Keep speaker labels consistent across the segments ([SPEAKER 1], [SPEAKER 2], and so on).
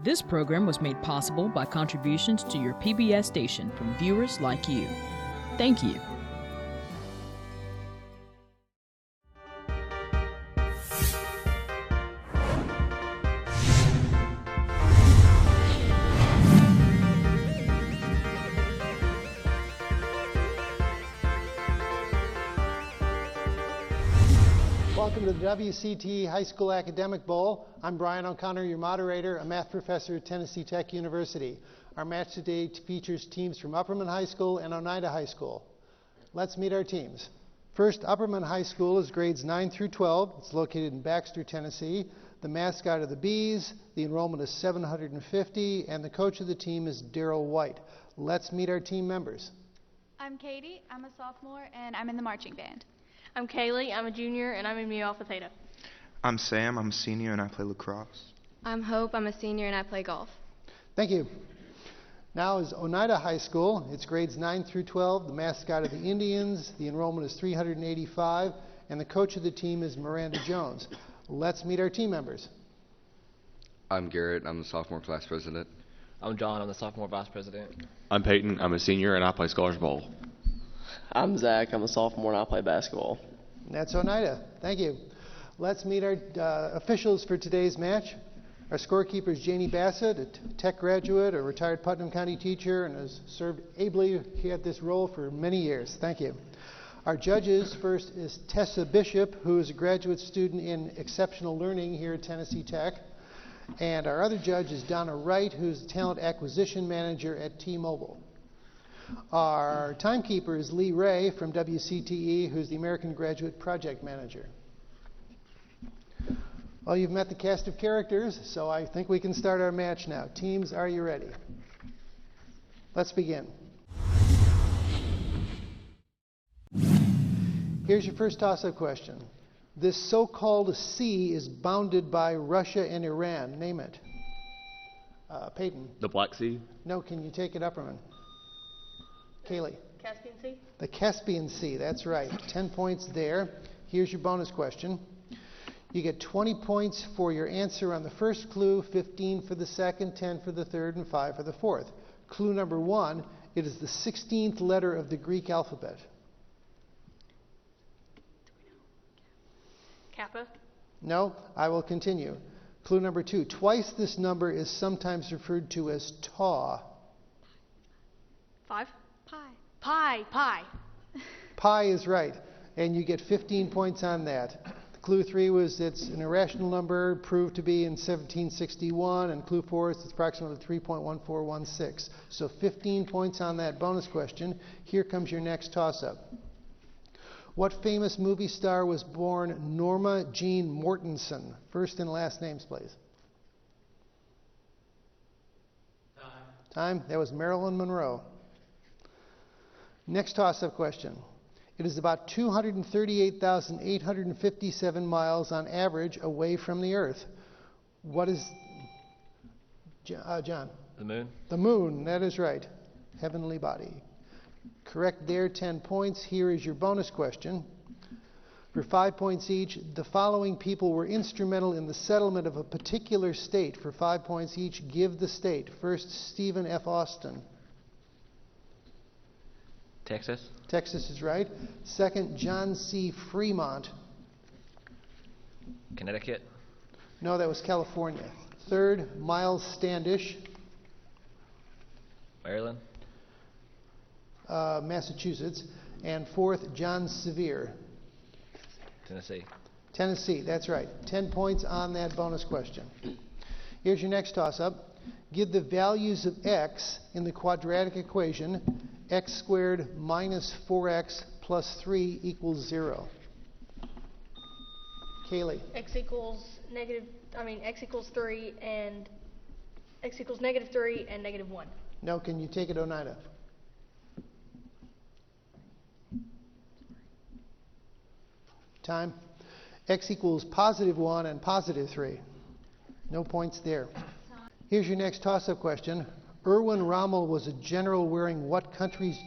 [SPEAKER 1] This program was made possible by contributions to your PBS station from viewers like you. Thank you.
[SPEAKER 2] Welcome to the WCTE High School Academic Bowl. I'm Brian O'Connor, your moderator, a math professor at Tennessee Tech University. Our match today features teams from Upperman High School and Oneida High School. Let's meet our teams. First, Upperman High School is grades 9 through 12. It's located in Baxter, Tennessee. The mascot are the Bees. The enrollment is 750, and the coach of the team is Daryl White. Let's meet our team members.
[SPEAKER 3] I'm Katie. I'm a sophomore, and I'm in the marching band.
[SPEAKER 4] I'm Kaylee, I'm a junior, and I'm in Mu Alpha Theta.
[SPEAKER 5] I'm Sam, I'm a senior, and I play lacrosse.
[SPEAKER 6] I'm Hope, I'm a senior, and I play golf.
[SPEAKER 2] Thank you. Now is Oneida High School. It's grades 9 through 12. The mascot are the Indians. The enrollment is 385, and the coach of the team is Miranda Jones. Let's meet our team members.
[SPEAKER 7] I'm Garrett, I'm the sophomore class president.
[SPEAKER 8] I'm John, I'm the sophomore vice president.
[SPEAKER 9] I'm Peyton, I'm a senior, and I play Scholars Bowl.
[SPEAKER 10] I'm Zach, I'm a sophomore, and I play basketball.
[SPEAKER 2] That's Oneida. Thank you. Let's meet our officials for today's match. Our scorekeeper is Janie Bassett, a Tech graduate, a retired Putnam County teacher, and has served ably at this role for many years. Thank you. Our judges, first is Tessa Bishop, who is a graduate student in exceptional learning here at Tennessee Tech. And our other judge is Donna Wright, who's the talent acquisition manager at T-Mobile. Our timekeeper is Lee Ray from WCTE, who's the American Graduate Project Manager. Well, you've met the cast of characters, so I think we can start our match now. Teams, are you ready? Let's begin. Here's your first toss-up question. This so-called sea is bounded by Russia and Iran. Name it. Peyton.
[SPEAKER 9] The Black Sea?
[SPEAKER 2] No, can you take it, Upperman? Kaylee.
[SPEAKER 4] Caspian Sea?
[SPEAKER 2] The Caspian Sea, that's right. 10 points there. Here's your bonus question. You get 20 points for your answer on the first clue, 15 for the second, 10 for the third, and 5 for the fourth. Clue number 1, it is the 16th letter of the Greek alphabet.
[SPEAKER 4] Kappa?
[SPEAKER 2] No, I will continue. Clue number 2, twice this number is sometimes referred to as taw.
[SPEAKER 4] 5?
[SPEAKER 3] Pi.
[SPEAKER 4] Pi.
[SPEAKER 2] Pi is right, and you get 15 points on that. Clue 3 was it's an irrational number, proved to be in 1761, and clue 4 is it's approximately 3.1416. So 15 points on that bonus question. Here comes your next toss-up. What famous movie star was born Norma Jean Mortensen? First and last names, please. Time? That was Marilyn Monroe. Next toss-up question. It is about 238,857 miles on average away from the Earth. What is... John?
[SPEAKER 8] The moon.
[SPEAKER 2] The moon, that is right. Heavenly body. Correct there, 10 points. Here is your bonus question. For 5 points each, the following people were instrumental in the settlement of a particular state. For 5 points each, give the state. First, Stephen F. Austin.
[SPEAKER 8] Texas.
[SPEAKER 2] Texas is right. Second, John C. Fremont.
[SPEAKER 8] Connecticut.
[SPEAKER 2] No, that was California. Third, Miles Standish.
[SPEAKER 8] Maryland.
[SPEAKER 2] Massachusetts. And fourth, John Sevier.
[SPEAKER 8] Tennessee.
[SPEAKER 2] Tennessee, that's right. 10 points on that bonus question. Here's your next toss-up. Give the values of x in the quadratic equation x squared minus 4x plus 3 equals 0. Kaylee.
[SPEAKER 4] X equals negative 3 and negative 1.
[SPEAKER 2] No, can you take it, Oneida? Time. X equals positive 1 and positive 3. No points there. Here's your next toss-up question. Erwin Rommel was a general wearing what country's...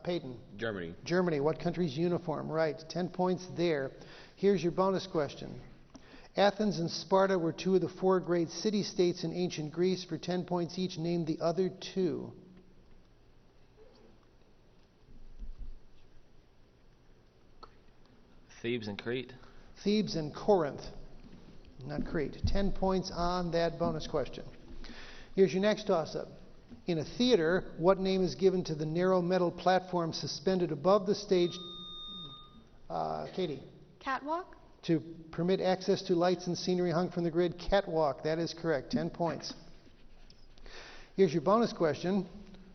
[SPEAKER 2] Peyton.
[SPEAKER 9] Germany.
[SPEAKER 2] Germany. What country's uniform? Right. 10 points there. Here's your bonus question. Athens and Sparta were two of the four great city-states in ancient Greece. For 10 points each, name the other two.
[SPEAKER 8] Thebes and Crete.
[SPEAKER 2] Thebes and Corinth, not Crete. 10 points on that bonus question. Here's your next toss-up. In a theater, what name is given to the narrow metal platform suspended above the stage? Katie.
[SPEAKER 3] Catwalk?
[SPEAKER 2] To permit access to lights and scenery hung from the grid. Catwalk, that is correct. 10 points. Here's your bonus question.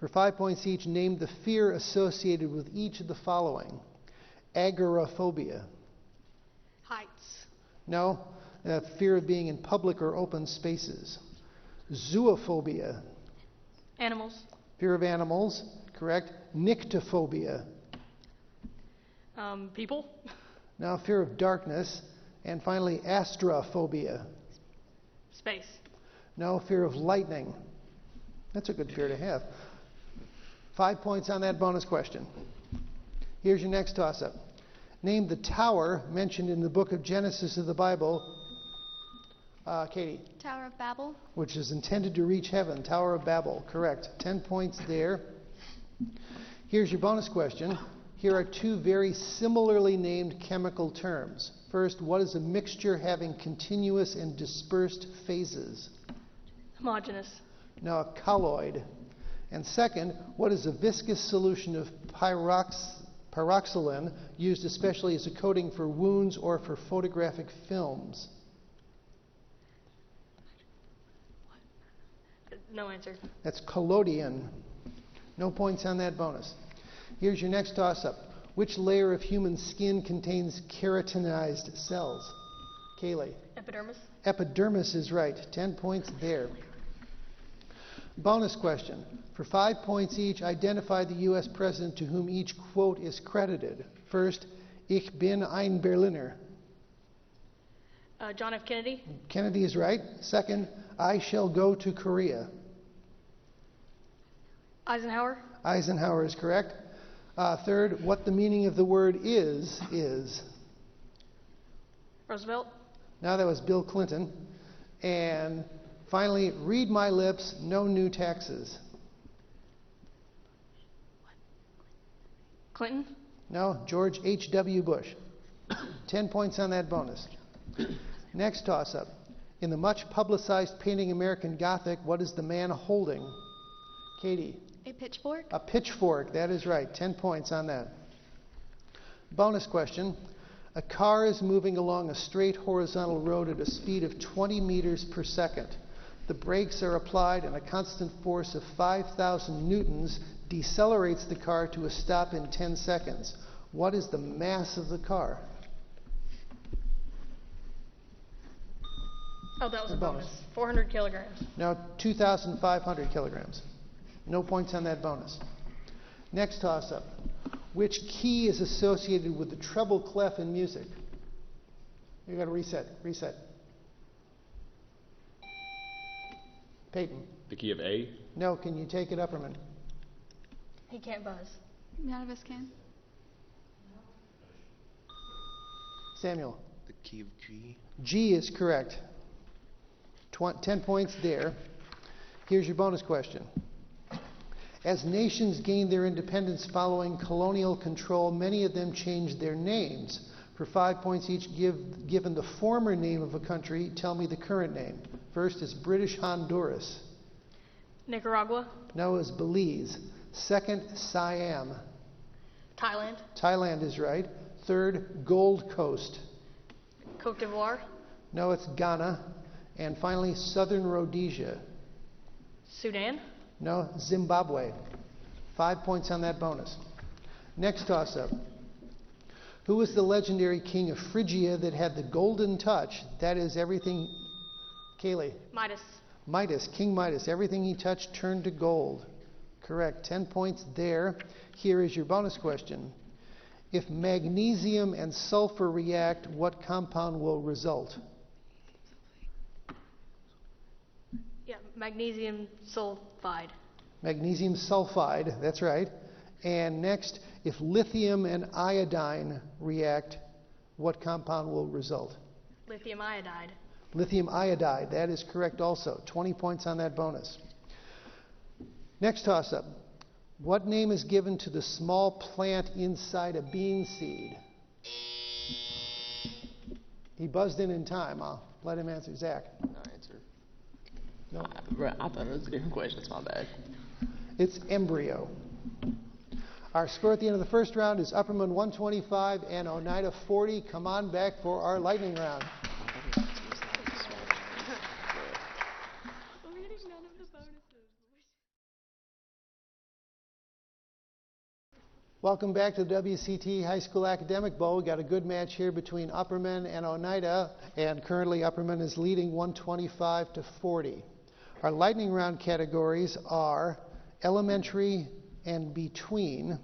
[SPEAKER 2] For 5 points each, name the fear associated with each of the following. Agoraphobia.
[SPEAKER 4] Heights.
[SPEAKER 2] No, fear of being in public or open spaces. Zoophobia.
[SPEAKER 4] Animals.
[SPEAKER 2] Fear of animals, correct. Nyctophobia.
[SPEAKER 4] People.
[SPEAKER 2] Now, fear of darkness. And finally, astrophobia.
[SPEAKER 4] Space.
[SPEAKER 2] No, fear of lightning. That's a good fear to have. 5 points on that bonus question. Here's your next toss-up. Name the tower mentioned in the book of Genesis of the Bible. Katie.
[SPEAKER 3] Tower of Babel?
[SPEAKER 2] Which is intended to reach heaven. Tower of Babel, correct. 10 points there. Here's your bonus question. Here are two very similarly named chemical terms. First, what is a mixture having continuous and dispersed phases?
[SPEAKER 4] Homogeneous.
[SPEAKER 2] No, a colloid. And second, what is a viscous solution of pyroxylin used especially as a coating for wounds or for photographic films?
[SPEAKER 4] No answer.
[SPEAKER 2] That's collodion. No points on that bonus. Here's your next toss-up. Which layer of human skin contains keratinized cells? Kaylee.
[SPEAKER 4] Epidermis.
[SPEAKER 2] Epidermis is right. 10 points there. Bonus question. For 5 points each, identify the U.S. president to whom each quote is credited. First, Ich bin ein Berliner.
[SPEAKER 4] John F. Kennedy.
[SPEAKER 2] Kennedy is right. Second, I shall go to Korea.
[SPEAKER 4] Eisenhower.
[SPEAKER 2] Eisenhower is correct. Third, what the meaning of the word is.
[SPEAKER 4] Roosevelt.
[SPEAKER 2] Now that was Bill Clinton. And finally, read my lips, no new taxes.
[SPEAKER 4] Clinton.
[SPEAKER 2] No, George H.W. Bush. 10 points on that bonus. Next toss-up. In the much publicized painting American Gothic, what is the man holding? Katie.
[SPEAKER 3] A pitchfork?
[SPEAKER 2] A pitchfork, that is right. 10 points on that. Bonus question. A car is moving along a straight horizontal road at a speed of 20 meters per second. The brakes are applied and a constant force of 5,000 newtons decelerates the car to a stop in 10 seconds. What is the mass of the car?
[SPEAKER 4] Oh, that was a bonus. 400 kilograms.
[SPEAKER 2] Now, 2,500 kilograms. No points on that bonus. Next toss-up. Which key is associated with the treble clef in music? You got to reset. Peyton.
[SPEAKER 9] The key of A.
[SPEAKER 2] No, can you take it, Upperman?
[SPEAKER 4] He can't buzz.
[SPEAKER 3] None of us can.
[SPEAKER 2] Samuel.
[SPEAKER 5] The key of G.
[SPEAKER 2] G is correct. 10 points there. Here's your bonus question. As nations gained their independence following colonial control, many of them changed their names. For 5 points each, given the former name of a country, tell me the current name. First is British Honduras.
[SPEAKER 4] Nicaragua.
[SPEAKER 2] No, is Belize. Second, Siam.
[SPEAKER 4] Thailand.
[SPEAKER 2] Thailand is right. Third, Gold Coast.
[SPEAKER 4] Cote d'Ivoire.
[SPEAKER 2] No, it's Ghana. And finally, Southern Rhodesia.
[SPEAKER 4] Sudan.
[SPEAKER 2] No, Zimbabwe. 5 points on that bonus. Next toss-up. Who was the legendary king of Phrygia that had the golden touch? That is everything... Kaylee.
[SPEAKER 4] Midas.
[SPEAKER 2] King Midas. Everything he touched turned to gold. Correct. 10 points there. Here is your bonus question. If magnesium and sulfur react, what compound will result?
[SPEAKER 4] Yeah, magnesium sulfide.
[SPEAKER 2] Magnesium sulfide, that's right. And next, if lithium and iodine react, what compound will result?
[SPEAKER 4] Lithium iodide.
[SPEAKER 2] Lithium iodide, that is correct also. 20 points on that bonus. Next toss-up. What name is given to the small plant inside a bean seed? He buzzed in time. I'll let him answer. Zach.
[SPEAKER 10] No answer.
[SPEAKER 2] No.
[SPEAKER 10] I thought it was a different question. It's my bad.
[SPEAKER 2] It's embryo. Our score at the end of the first round is Upperman 125 and Oneida 40. Come on back for our lightning round. Welcome back to the WCTE High School Academic Bowl. We got a good match here between Upperman and Oneida, and currently Upperman is leading 125 to 40. Our lightning round categories are elementary and between,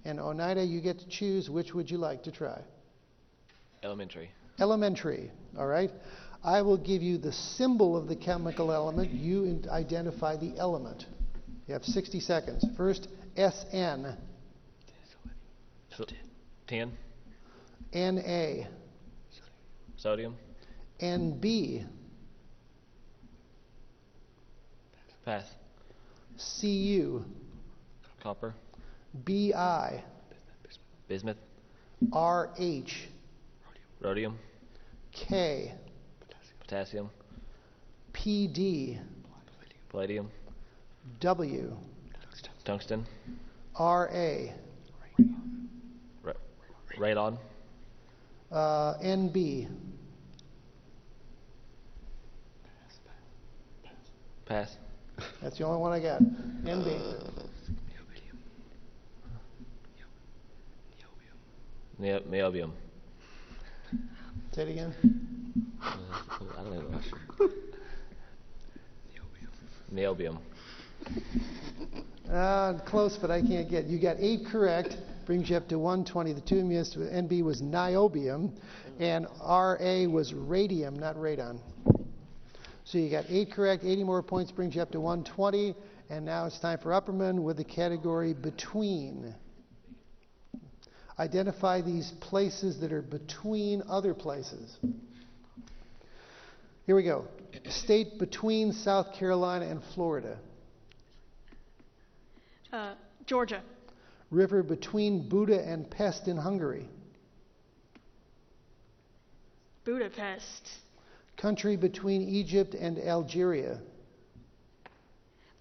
[SPEAKER 2] and Oneida, you get to choose which would you like to try.
[SPEAKER 8] Elementary.
[SPEAKER 2] Elementary, all right. I will give you the symbol of the chemical element. You identify the element. You have 60 seconds. First, SN.
[SPEAKER 8] 10.
[SPEAKER 2] Na.
[SPEAKER 8] Sodium.
[SPEAKER 2] Nb.
[SPEAKER 8] Pass.
[SPEAKER 2] Cu.
[SPEAKER 8] Copper.
[SPEAKER 2] Bi.
[SPEAKER 8] Bismuth.
[SPEAKER 2] Rh.
[SPEAKER 8] Rhodium.
[SPEAKER 2] K.
[SPEAKER 8] Potassium.
[SPEAKER 2] Pd.
[SPEAKER 8] Palladium.
[SPEAKER 2] W.
[SPEAKER 8] Tungsten.
[SPEAKER 2] Ra.
[SPEAKER 8] Radon.
[SPEAKER 2] Nb.
[SPEAKER 8] Pass.
[SPEAKER 2] That's the only one I got. Nb.
[SPEAKER 8] Niobium.
[SPEAKER 2] Say it again.
[SPEAKER 8] I don't know. Niobium.
[SPEAKER 2] Close, but I can't get. You got 8 correct, brings you up to 120. The two missed. NB was niobium, and RA was radium, not radon. So you got 8 correct, 80 more points, brings you up to 120. And now it's time for Upperman with the category between. Identify these places that are between other places. Here we go. State between South Carolina and Florida.
[SPEAKER 4] Georgia.
[SPEAKER 2] River between Buda and Pest in Hungary.
[SPEAKER 4] Budapest.
[SPEAKER 2] Country between Egypt and Algeria.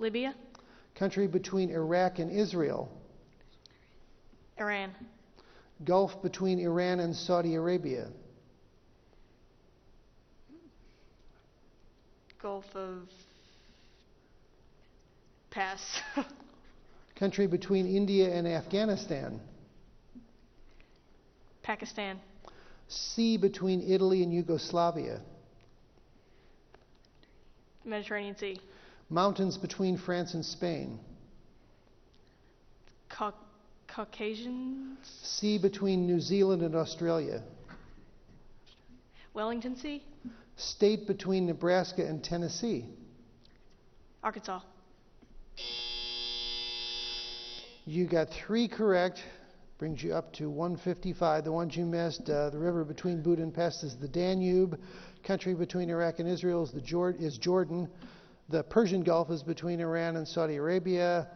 [SPEAKER 4] Libya.
[SPEAKER 2] Country between Iraq and Israel.
[SPEAKER 4] Iran.
[SPEAKER 2] Gulf between Iran and Saudi Arabia.
[SPEAKER 4] Gulf of... Pass.
[SPEAKER 2] Country between India and Afghanistan.
[SPEAKER 4] Pakistan.
[SPEAKER 2] Sea between Italy and Yugoslavia.
[SPEAKER 4] Mediterranean Sea.
[SPEAKER 2] Mountains between France and Spain.
[SPEAKER 4] Caucasians.
[SPEAKER 2] Sea between New Zealand and Australia.
[SPEAKER 4] Wellington Sea.
[SPEAKER 2] State between Nebraska and Tennessee.
[SPEAKER 4] Arkansas.
[SPEAKER 2] You got 3 correct, brings you up to 155. The ones you missed, the river between Buda and Pest is the Danube. Country between Iraq and Israel is Jordan. The Persian Gulf is between Iran and Saudi Arabia.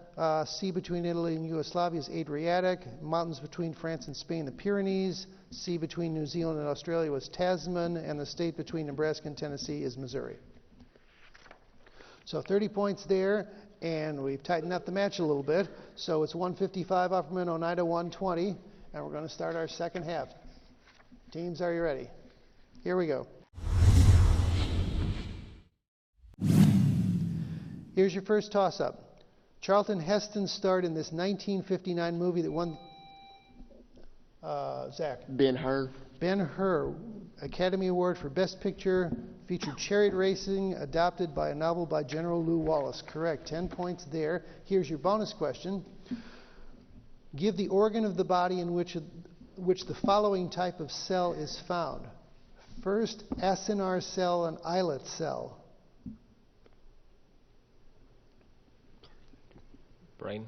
[SPEAKER 2] Sea between Italy and Yugoslavia is Adriatic. Mountains between France and Spain, the Pyrenees. Sea between New Zealand and Australia was Tasman. And the state between Nebraska and Tennessee is Missouri. So 30 points there, and we've tightened up the match a little bit. So it's 155 Upperman, Oneida 120, and we're going to start our second half. Teams, are you ready? Here we go. Here's your first toss-up. Charlton Heston starred in this 1959 movie that won... Zach.
[SPEAKER 10] Ben-Hur.
[SPEAKER 2] Ben-Hur, Academy Award for Best Picture, featured chariot racing, adapted by a novel by General Lew Wallace. Correct, 10 points there. Here's your bonus question. Give the organ of the body in which the following type of cell is found. First, acinar cell and islet cell.
[SPEAKER 8] Brain.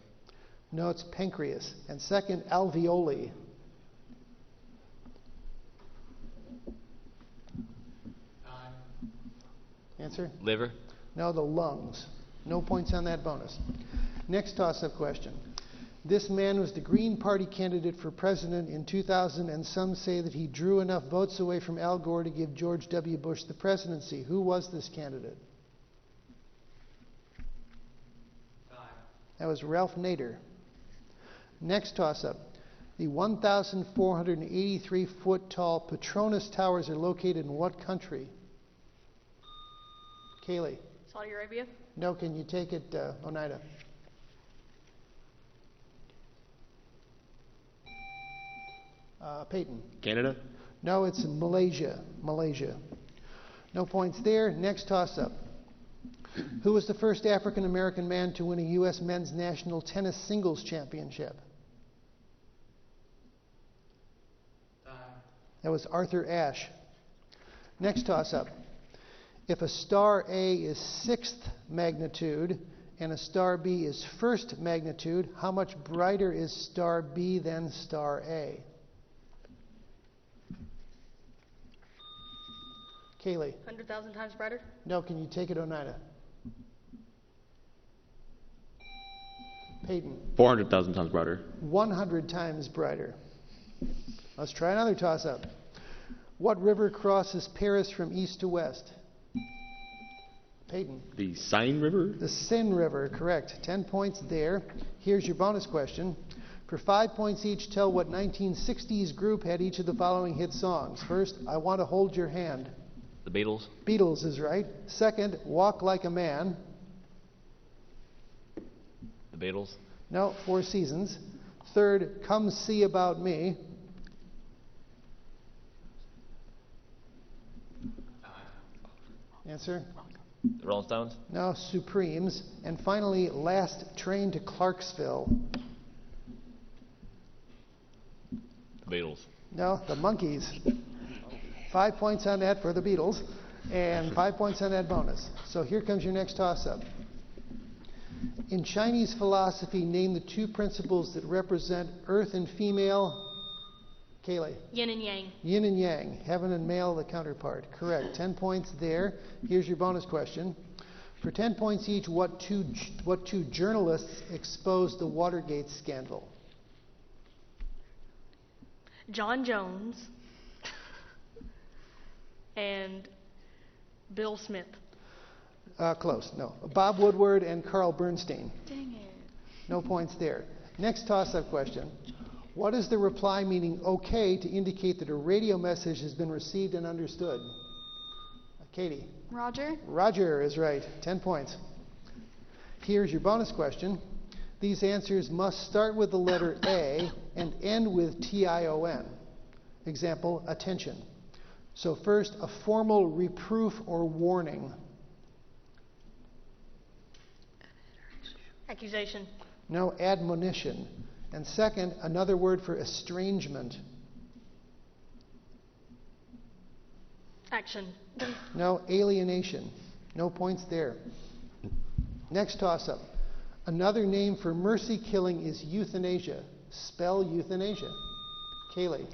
[SPEAKER 2] No, it's pancreas. And second, alveoli. Answer?
[SPEAKER 8] Liver.
[SPEAKER 2] No, the lungs. No points on that bonus. Next toss-up question. This man was the Green Party candidate for president in 2000, and some say that he drew enough votes away from Al Gore to give George W. Bush the presidency. Who was this candidate? That was Ralph Nader. Next toss-up. The 1,483-foot tall Petronas Towers are located in what country? Kaylee.
[SPEAKER 4] Saudi Arabia.
[SPEAKER 2] No, can you take it, Oneida? Peyton.
[SPEAKER 9] Canada?
[SPEAKER 2] No, it's Malaysia. Malaysia. No points there. Next toss-up. Who was the first African American man to win a U.S. men's national tennis singles championship? That was Arthur Ashe. Next toss-up. If a star A is 6th magnitude and a star B is 1st magnitude, how much brighter is star B than star A? Kaylee.
[SPEAKER 4] 100,000 times brighter.
[SPEAKER 2] No, can you take it, Oneida? Peyton.
[SPEAKER 9] 400,000 times brighter.
[SPEAKER 2] 100 times brighter. Let's try another toss-up. What river crosses Paris from east to west? Peyton.
[SPEAKER 9] The Seine River?
[SPEAKER 2] The Seine River, correct. 10 points there. Here's your bonus question. For 5 points each, tell what 1960s group had each of the following hit songs. First, I Want to Hold Your Hand.
[SPEAKER 8] The Beatles.
[SPEAKER 2] Beatles is right. Second, Walk Like a Man.
[SPEAKER 8] The Beatles.
[SPEAKER 2] No, Four Seasons. Third, Come See About Me. Answer?
[SPEAKER 8] The Rolling Stones.
[SPEAKER 2] No, Supremes. And finally, Last Train to Clarksville.
[SPEAKER 8] The Beatles.
[SPEAKER 2] No, the Monkees. 5 points on that for the Beatles, and 5 points on that bonus. So here comes your next toss-up. In Chinese philosophy, name the two principles that represent earth and female. Kaylee.
[SPEAKER 4] Yin and yang.
[SPEAKER 2] Yin and yang, heaven and male, the counterpart. Correct. 10 points there. Here's your bonus question. For 10 points each, what two journalists exposed the Watergate scandal?
[SPEAKER 4] John Jones and Bill Smith.
[SPEAKER 2] Close, no. Bob Woodward and Carl Bernstein.
[SPEAKER 3] Dang it.
[SPEAKER 2] No points there. Next toss-up question. What is the reply meaning okay to indicate that a radio message has been received and understood? Katie.
[SPEAKER 3] Roger.
[SPEAKER 2] Roger is right. 10 points. Here's your bonus question. These answers must start with the letter A and end with TION. Example, attention. So first, a formal reproof or warning.
[SPEAKER 4] Accusation.
[SPEAKER 2] No, admonition. And second, another word for estrangement.
[SPEAKER 4] Action.
[SPEAKER 2] No, alienation. No points there. Next toss-up. Another name for mercy killing is euthanasia. Spell euthanasia. Kaylee.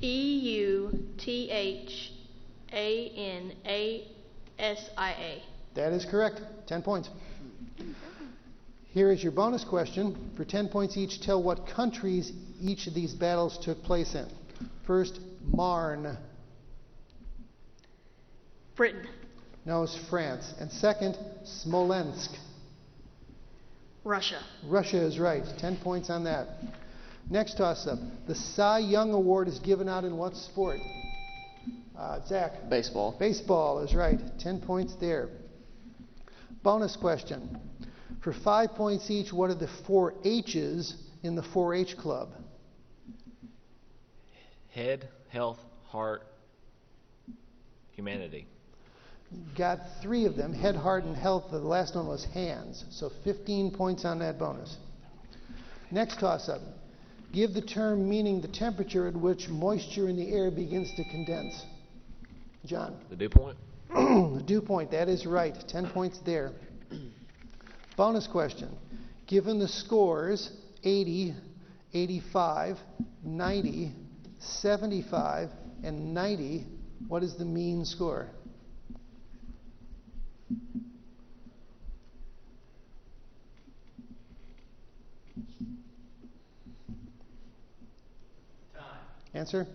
[SPEAKER 4] EUTHANASIA.
[SPEAKER 2] That is correct. 10 points. Here is your bonus question. For 10 points each, tell what countries each of these battles took place in. First, Marne.
[SPEAKER 4] Britain.
[SPEAKER 2] No, it's France. And second, Smolensk.
[SPEAKER 4] Russia.
[SPEAKER 2] Russia is right. 10 points on that. Next toss-up. The Cy Young Award is given out in what sport? Zach.
[SPEAKER 10] Baseball.
[SPEAKER 2] Baseball is right. 10 points there. Bonus question. For 5 points each, what are the 4 H's in the 4-H club?
[SPEAKER 8] Head, health, heart, humanity.
[SPEAKER 2] Got 3 of them. Head, heart, and health. The last one was hands. So 15 points on that bonus. Next toss-up. Give the term meaning the temperature at which moisture in the air begins to condense. John.
[SPEAKER 8] The dew point.
[SPEAKER 2] The dew point. That is right. 10 points there. Bonus question. Given the scores 80, 85, 90, 75, and 90, what is the mean score? Answer?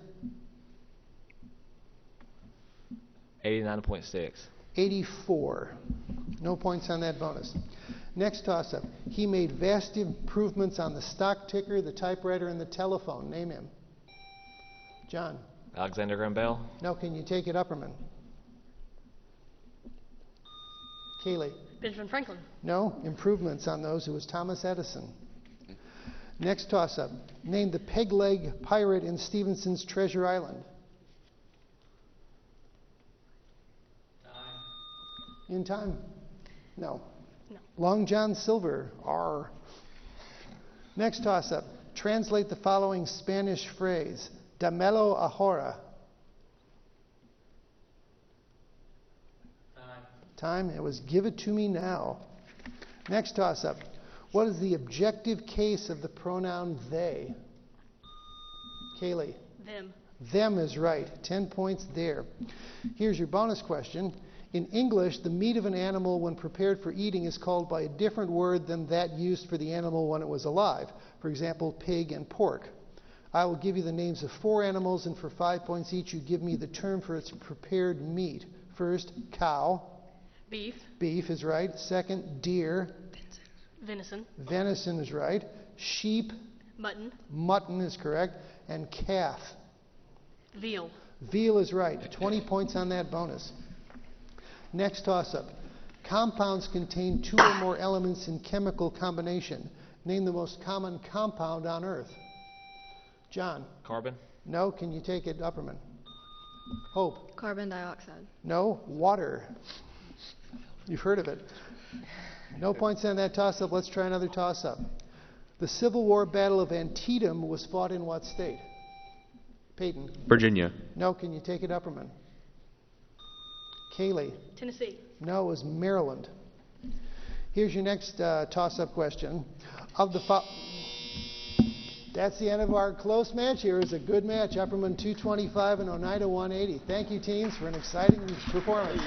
[SPEAKER 8] 89.6.
[SPEAKER 2] 84. No points on that bonus. Next toss-up. He made vast improvements on the stock ticker, the typewriter, and the telephone. Name him. John?
[SPEAKER 8] Alexander Graham Bell.
[SPEAKER 2] No, can you take it, Upperman? Kaylee?
[SPEAKER 4] Benjamin Franklin.
[SPEAKER 2] No, improvements on those. It was Thomas Edison. Next toss-up. Name the peg-leg pirate in Stevenson's Treasure Island. In time? No.
[SPEAKER 4] No.
[SPEAKER 2] Long John Silver. R. Next toss-up. Translate the following Spanish phrase. Damelo ahora. Time. It was give it to me now. Next toss-up. What is the objective case of the pronoun they? Kaylee?
[SPEAKER 4] Them.
[SPEAKER 2] Them is right. 10 points there. Here's your bonus question. In English, the meat of an animal when prepared for eating is called by a different word than that used for the animal when it was alive. For example, pig and pork. I will give you the names of 4 animals, and for 5 points each, you give me the term for its prepared meat. First, cow.
[SPEAKER 4] Beef.
[SPEAKER 2] Beef is right. Second, deer.
[SPEAKER 4] Venison.
[SPEAKER 2] Venison is right. Sheep.
[SPEAKER 4] Mutton.
[SPEAKER 2] Mutton is correct. And calf.
[SPEAKER 4] Veal.
[SPEAKER 2] Veal is right. 20 points on that bonus. Next toss-up. Compounds contain 2 or more elements in chemical combination. Name the most common compound on Earth. John?
[SPEAKER 8] Carbon.
[SPEAKER 2] No. Can you take it, Upperman? Hope?
[SPEAKER 6] Carbon dioxide.
[SPEAKER 2] No. Water. You've heard of it. No points on that toss-up. Let's try another toss-up. The Civil War Battle of Antietam was fought in what state? Peyton?
[SPEAKER 9] Virginia.
[SPEAKER 2] No. Can you take it, Upperman? Kaylee?
[SPEAKER 4] Tennessee.
[SPEAKER 2] No, it was Maryland. Here's your next toss-up question. That's the end of our close match. Here is a good match. Upperman 225 and Oneida 180. Thank you, teams, for an exciting performance.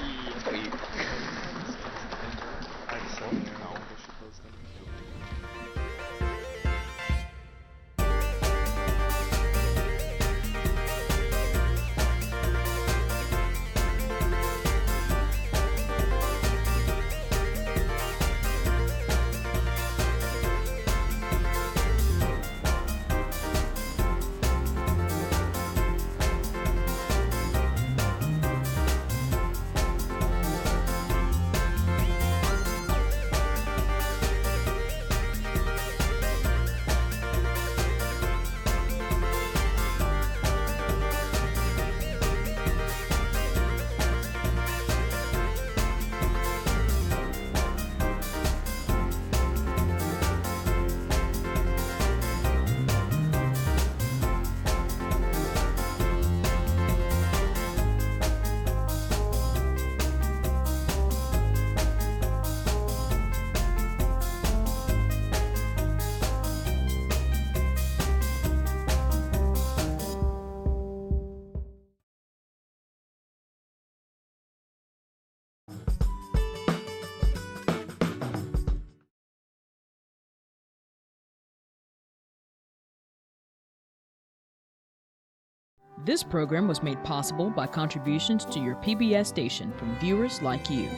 [SPEAKER 1] This program was made possible by contributions to your PBS station from viewers like you.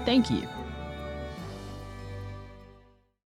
[SPEAKER 1] Thank you.